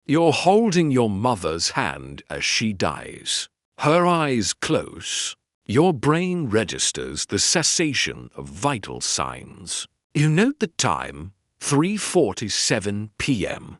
You're holding your mother's hand as she dies. Her eyes close. Your brain registers the cessation of vital signs. You note the time, 3:47 p.m.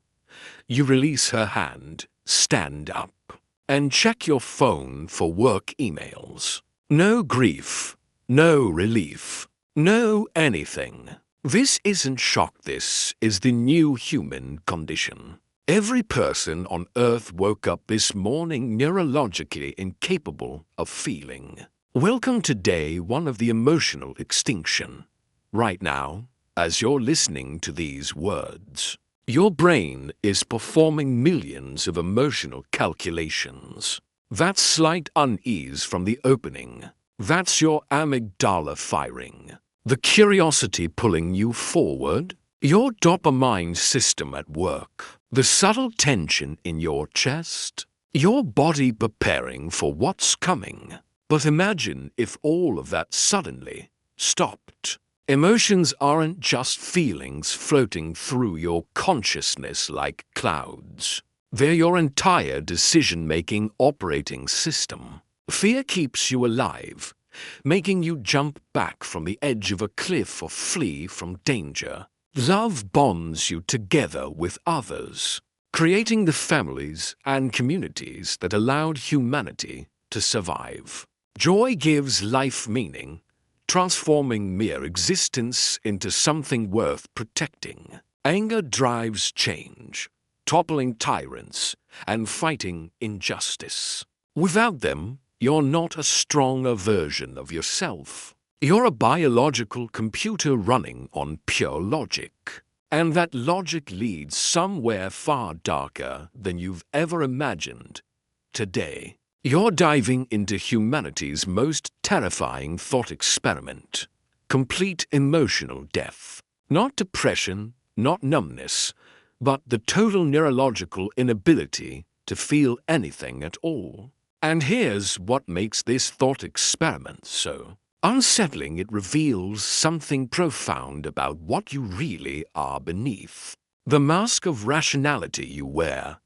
You release her hand, stand up, and check your phone for work emails. No grief, no relief, no anything. This isn't shock, this is the new human condition. Every person on Earth woke up this morning neurologically incapable of feeling. Welcome to day one of the emotional extinction. Right now, as you're listening to these words, your brain is performing millions of emotional calculations. That slight unease from the opening, that's your amygdala firing. The curiosity pulling you forward, your dopamine system at work. The subtle tension in your chest, your body preparing for what's coming. But imagine if all of that suddenly stopped. Emotions aren't just feelings floating through your consciousness like clouds. They're your entire decision-making operating system. Fear keeps you alive, making you jump back from the edge of a cliff or flee from danger. Love bonds you together with others, creating the families and communities that allowed humanity to survive. Joy gives life meaning, transforming mere existence into something worth protecting. Anger drives change, toppling tyrants and fighting injustice. Without them, you're not a stronger version of yourself. You're a biological computer running on pure logic. And that logic leads somewhere far darker than you've ever imagined. Today, you're diving into humanity's most terrifying thought experiment. Complete emotional death. Not depression, not numbness, but the total neurological inability to feel anything at all. And here's what makes this thought experiment so unsettling: it reveals something profound about what you really are beneath. The mask of rationality you wear.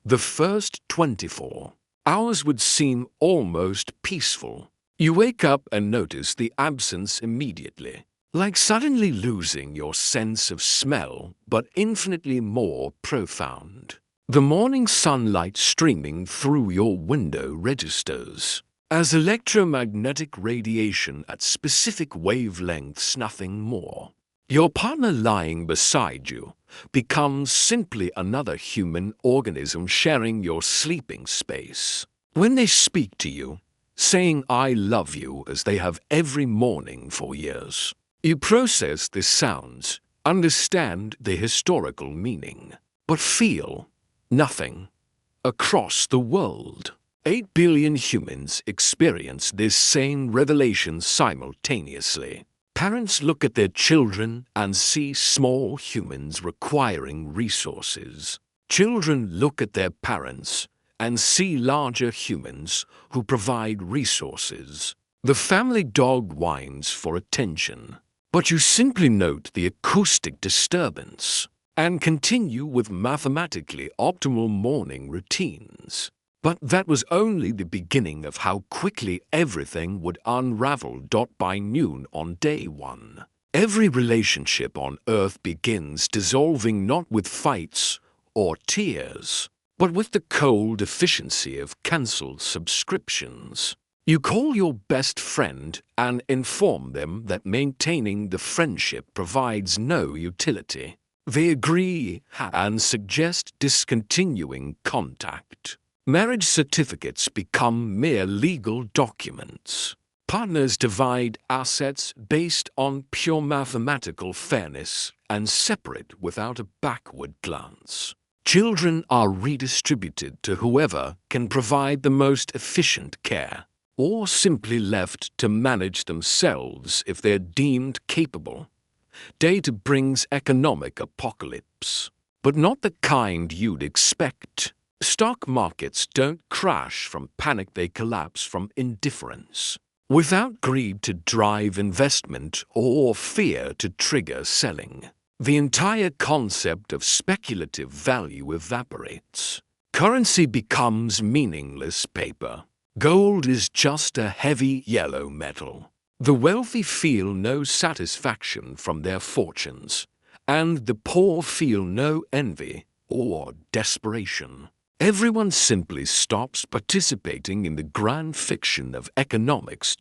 The first 24 hours would seem almost peaceful. You wake up and notice the absence immediately, like suddenly losing your sense of smell, but infinitely more profound. The morning sunlight streaming through your window registers as electromagnetic radiation at specific wavelengths, nothing more. Your partner lying beside you becomes simply another human organism sharing your sleeping space. When they speak to you, saying "I love you" as they have every morning for years, you process the sounds, understand the historical meaning, but feel nothing. Across the world, 8 billion humans experience this same revelation simultaneously. Parents look at their children and see small humans requiring resources. Children look at their parents and see larger humans who provide resources. The family dog whines for attention, but you simply note the acoustic disturbance and continue with mathematically optimal morning routines. But that was only the beginning of how quickly everything would unravel. By noon on day one, every relationship on Earth begins dissolving, not with fights or tears, but with the cold efficiency of cancelled subscriptions. You call your best friend and inform them that maintaining the friendship provides no utility. They agree and suggest discontinuing contact. Marriage certificates become mere legal documents. Partners divide assets based on pure mathematical fairness and separate without a backward glance. Children are redistributed to whoever can provide the most efficient care, or simply left to manage themselves if they're deemed capable. Data brings economic apocalypse, but not the kind you'd expect. Stock markets don't crash from panic, they collapse from indifference. Without greed to drive investment or fear to trigger selling. the entire concept of speculative value evaporates. Currency becomes meaningless paper. Gold is just a heavy yellow metal. The wealthy feel no satisfaction from their fortunes, and the poor feel no envy or desperation. Everyone simply stops participating in the grand fiction of economics.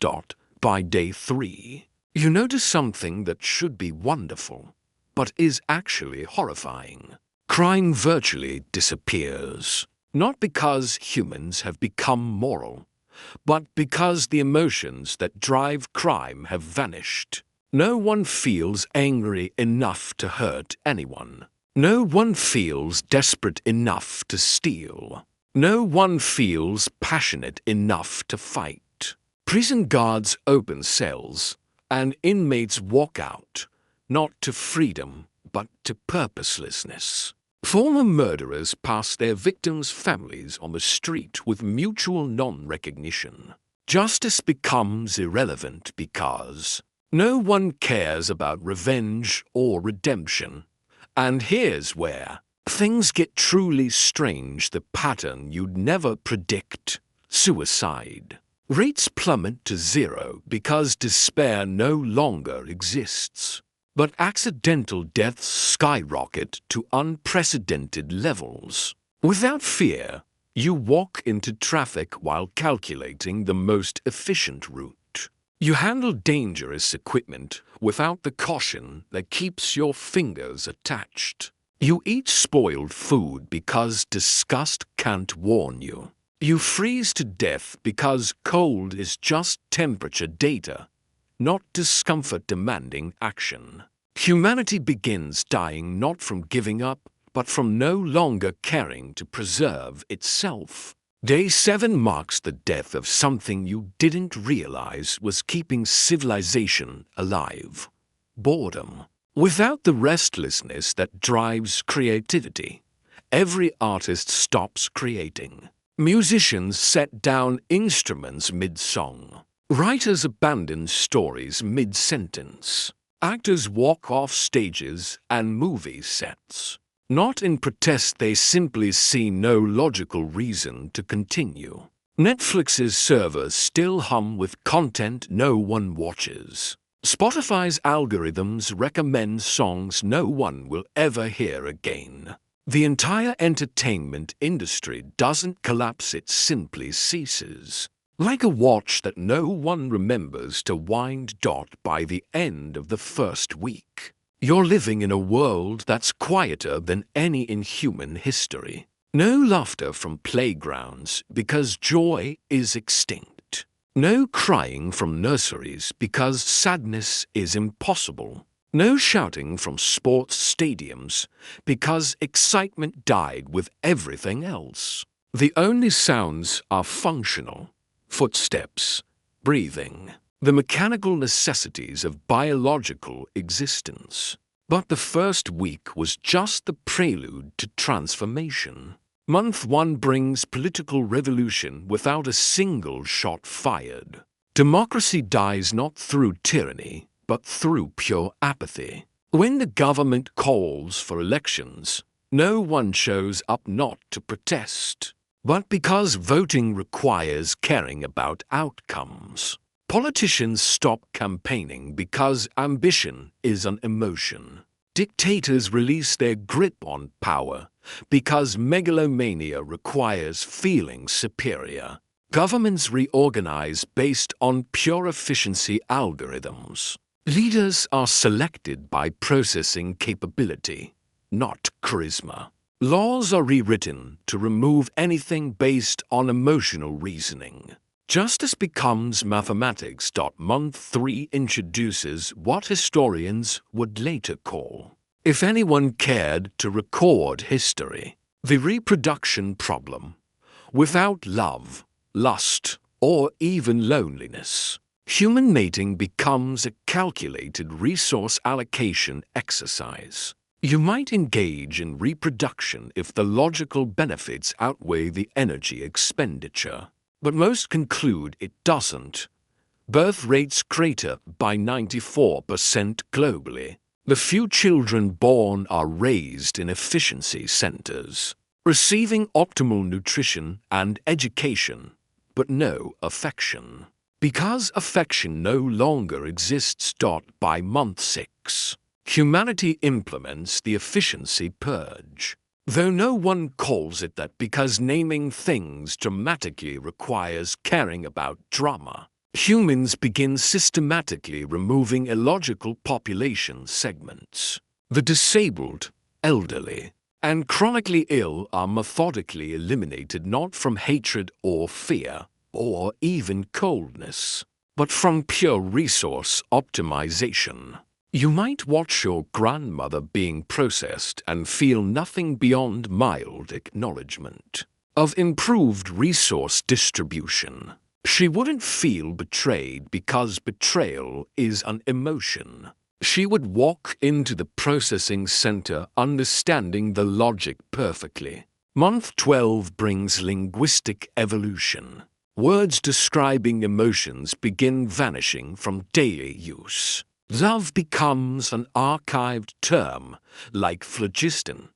By day 3, you notice something that should be wonderful, but is actually horrifying. Crime virtually disappears, not because humans have become moral, but because the emotions that drive crime have vanished. No one feels angry enough to hurt anyone. No one feels desperate enough to steal. No one feels passionate enough to fight. Prison guards open cells, and inmates walk out, not to freedom, but to purposelessness. Former murderers pass their victims' families on the street with mutual non-recognition. Justice becomes irrelevant because no one cares about revenge or redemption. And here's where things get truly strange, the pattern you'd never predict. Suicide. Rates plummet to zero because despair no longer exists. But accidental deaths skyrocket to unprecedented levels. Without fear, you walk into traffic while calculating the most efficient route. You handle dangerous equipment without the caution that keeps your fingers attached. You eat spoiled food because disgust can't warn you. You freeze to death because cold is just temperature data, not discomfort demanding action. Humanity begins dying not from giving up, but from no longer caring to preserve itself. Day 7 marks the death of something you didn't realize was keeping civilization alive. Boredom. Without the restlessness that drives creativity, every artist stops creating. Musicians set down instruments mid-song. Writers abandon stories mid-sentence. Actors walk off stages and movie sets. Not in protest, they simply see no logical reason to continue. Netflix's servers still hum with content no one watches. Spotify's algorithms recommend songs no one will ever hear again. The entire entertainment industry doesn't collapse, it simply ceases. Like a watch that no one remembers to wind. By the end of the first week, you're living in a world that's quieter than any in human history. No laughter from playgrounds because joy is extinct. No crying from nurseries because sadness is impossible. No shouting from sports stadiums because excitement died with everything else. The only sounds are functional. Footsteps, breathing, the mechanical necessities of biological existence. But the first week was just the prelude to transformation. Month 1 brings political revolution without a single shot fired. Democracy dies not through tyranny, but through pure apathy. When the government calls for elections, no one shows up not to protest, but because voting requires caring about outcomes. Politicians stop campaigning because ambition is an emotion. Dictators release their grip on power because megalomania requires feeling superior. Governments reorganize based on pure efficiency algorithms. Leaders are selected by processing capability, not charisma. Laws are rewritten to remove anything based on emotional reasoning. Justice becomes mathematics. Month 3 introduces what historians would later call, if anyone cared to record history, the reproduction problem. Without love, lust, or even loneliness, human mating becomes a calculated resource allocation exercise. You might engage in reproduction if the logical benefits outweigh the energy expenditure, but most conclude it doesn't. Birth rates crater by 94% globally. The few children born are raised in efficiency centers, receiving optimal nutrition and education, but no affection. Because affection no longer exists. By month 6, humanity implements the efficiency purge. Though no one calls it that because naming things dramatically requires caring about drama, humans begin systematically removing illogical population segments. The disabled, elderly, and chronically ill are methodically eliminated not from hatred or fear, or even coldness, but from pure resource optimization. You might watch your grandmother being processed and feel nothing beyond mild acknowledgement of improved resource distribution. She wouldn't feel betrayed because betrayal is an emotion. She would walk into the processing center understanding the logic perfectly. Month 12 brings linguistic evolution. Words describing emotions begin vanishing from daily use. Love becomes an archived term, like phlogiston,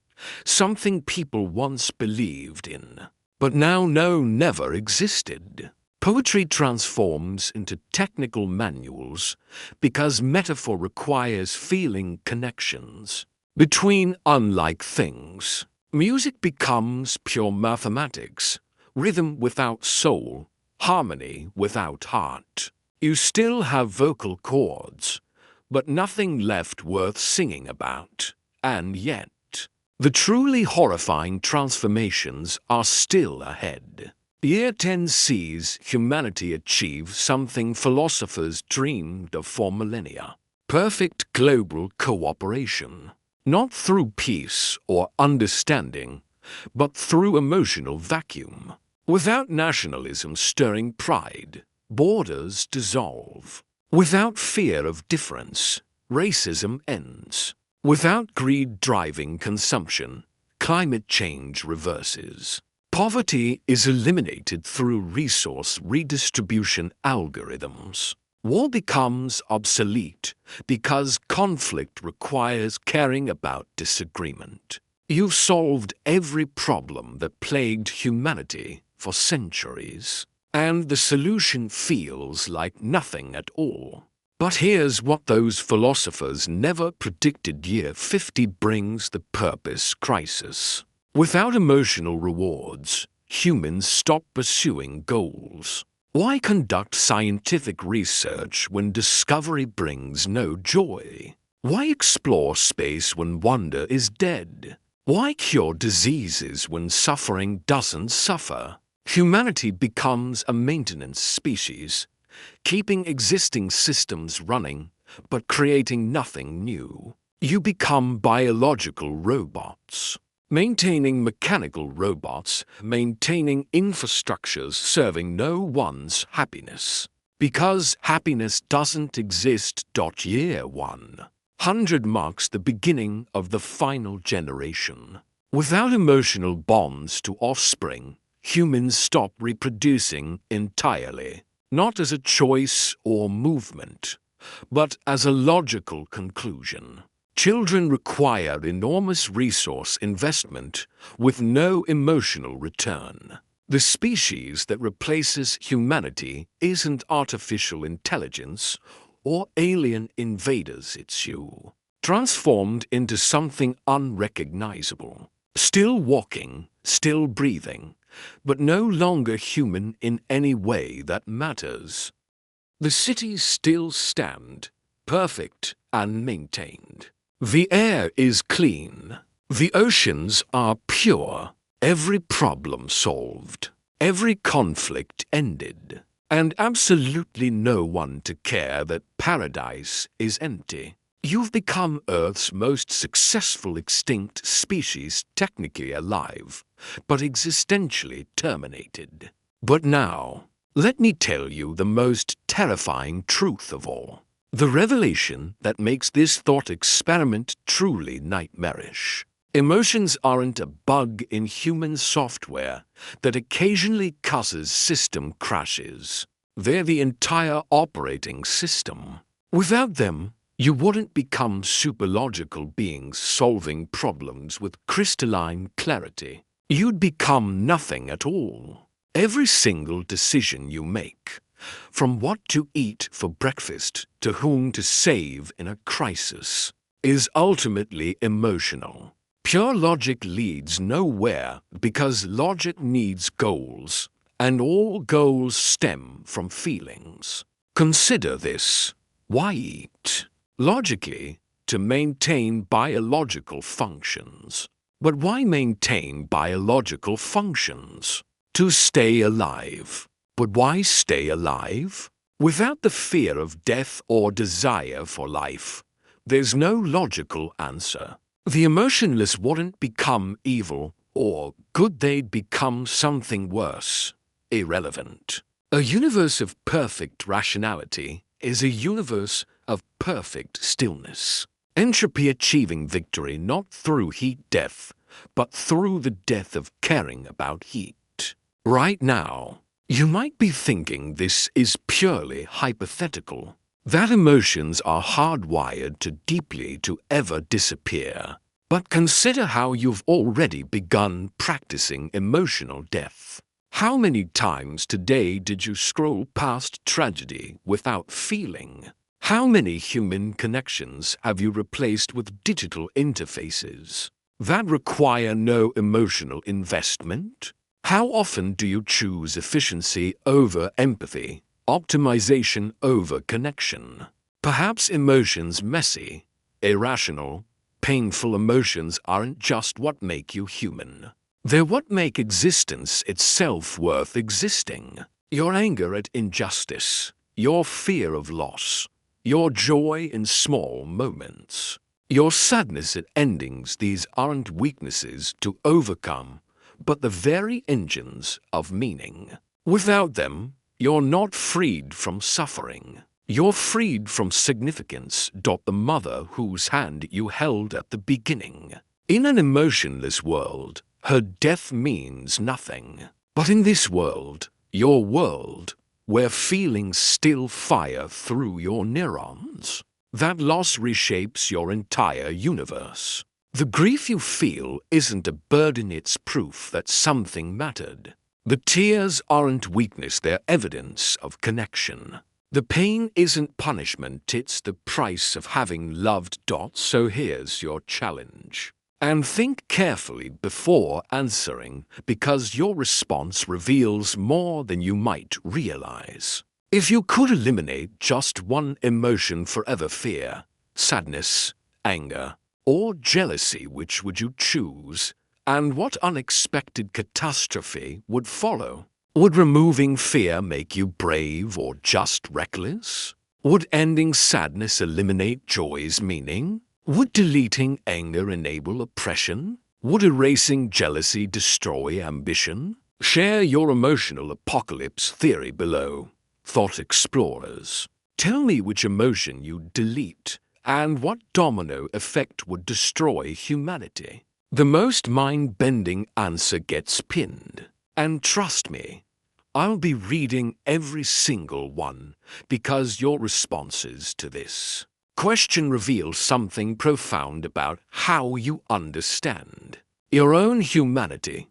something people once believed in, but now know never existed. Poetry transforms into technical manuals because metaphor requires feeling connections between unlike things. Music becomes pure mathematics, rhythm without soul, harmony without heart. You still have vocal cords, but nothing left worth singing about. And yet, the truly horrifying transformations are still ahead. Year 10 sees humanity achieve something philosophers dreamed of for millennia: perfect global cooperation. Not through peace or understanding, but through emotional vacuum. Without nationalism stirring pride, borders dissolve. Without fear of difference, racism ends. Without greed driving consumption, climate change reverses. Poverty is eliminated through resource redistribution algorithms. War becomes obsolete because conflict requires caring about disagreement. You've solved every problem that plagued humanity for centuries, and the solution feels like nothing at all. But here's what those philosophers never predicted: year 50 brings the purpose crisis. Without emotional rewards, humans stop pursuing goals. Why conduct scientific research when discovery brings no joy? Why explore space when wonder is dead? Why cure diseases when suffering doesn't suffer? Humanity becomes a maintenance species, keeping existing systems running, but creating nothing new. You become biological robots, maintaining mechanical robots, maintaining infrastructures serving no one's happiness. Because happiness doesn't exist. Year 100 marks the beginning of the final generation. Without emotional bonds to offspring, humans stop reproducing entirely, not as a choice or movement, but as a logical conclusion. Children require enormous resource investment with no emotional return. The species that replaces humanity isn't artificial intelligence or alien invaders, it's you, transformed into something unrecognizable. Still walking, still breathing, but no longer human in any way that matters. The cities still stand, perfect and maintained. The air is clean. The oceans are pure. Every problem solved. Every conflict ended. And absolutely no one to care that paradise is empty. You've become Earth's most successful extinct species, technically alive, but existentially terminated. But now, let me tell you the most terrifying truth of all. The revelation that makes this thought experiment truly nightmarish. Emotions aren't a bug in human software that occasionally causes system crashes. They're the entire operating system. Without them, You wouldn't become superlogical beings solving problems with crystalline clarity. You'd become nothing at all. Every single decision you make, from what to eat for breakfast to whom to save in a crisis, is ultimately emotional. Pure logic leads nowhere because logic needs goals, and all goals stem from feelings. Consider this. Why eat? Logically, to maintain biological functions. But why maintain biological functions? To stay alive. But why stay alive? Without the fear of death or desire for life, there's no logical answer. The emotionless wouldn't become evil or good, they'd become something worse, irrelevant. A universe of perfect rationality is a universe of perfect stillness. Entropy achieving victory not through heat-death, but through the death of caring about heat. Right now, you might be thinking this is purely hypothetical, that emotions are hardwired too deeply to ever disappear. But consider how you've already begun practicing emotional death. How many times today did you scroll past tragedy without feeling? How many human connections have you replaced with digital interfaces that require no emotional investment? How often do you choose efficiency over empathy, optimization over connection? Perhaps emotions messy, irrational, painful emotions aren't just what make you human. They're what make existence itself worth existing. Your anger at injustice, your fear of loss, your joy in small moments, your sadness at endings, these aren't weaknesses to overcome, but the very engines of meaning. Without them, you're not freed from suffering. You're freed from significance. The mother whose hand you held at the beginning. In an emotionless world, her death means nothing. But in this world, your world, where feelings still fire through your neurons, that loss reshapes your entire universe. The grief you feel isn't a burden, it's proof that something mattered. The tears aren't weakness, they're evidence of connection. The pain isn't punishment, it's the price of having loved. So here's your challenge. And think carefully before answering, because your response reveals more than you might realize. If you could eliminate just one emotion forever, fear, sadness, anger, or jealousy, which would you choose? And what unexpected catastrophe would follow? Would removing fear make you brave or just reckless? Would ending sadness eliminate joy's meaning? Would deleting anger enable oppression? Would erasing jealousy destroy ambition? Share your emotional apocalypse theory below, thought explorers. Tell me which emotion you'd delete and what domino effect would destroy humanity. The most mind-bending answer gets pinned. And trust me, I'll be reading every single one because your responses to this question reveal something profound about how you understand your own humanity.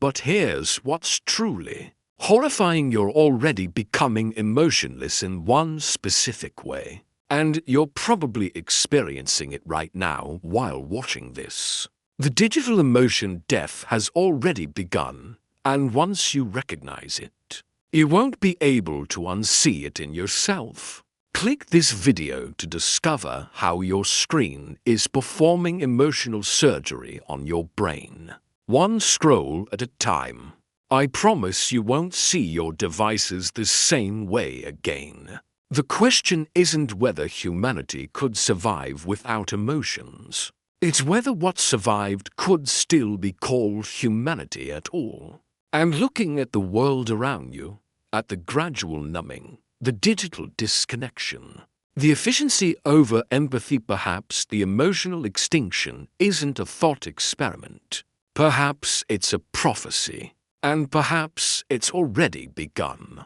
But here's what's truly horrifying: you're already becoming emotionless in one specific way, and you're probably experiencing it right now while watching this. The digital emotion death has already begun, and once you recognize it, you won't be able to unsee it in yourself. Click this video to discover how your screen is performing emotional surgery on your brain. One scroll at a time. I promise you won't see your devices the same way again. The question isn't whether humanity could survive without emotions. It's whether what survived could still be called humanity at all. And looking at the world around you, at the gradual numbing, the digital disconnection, the efficiency over empathy, perhaps the emotional extinction isn't a thought experiment. Perhaps it's a prophecy, and perhaps it's already begun.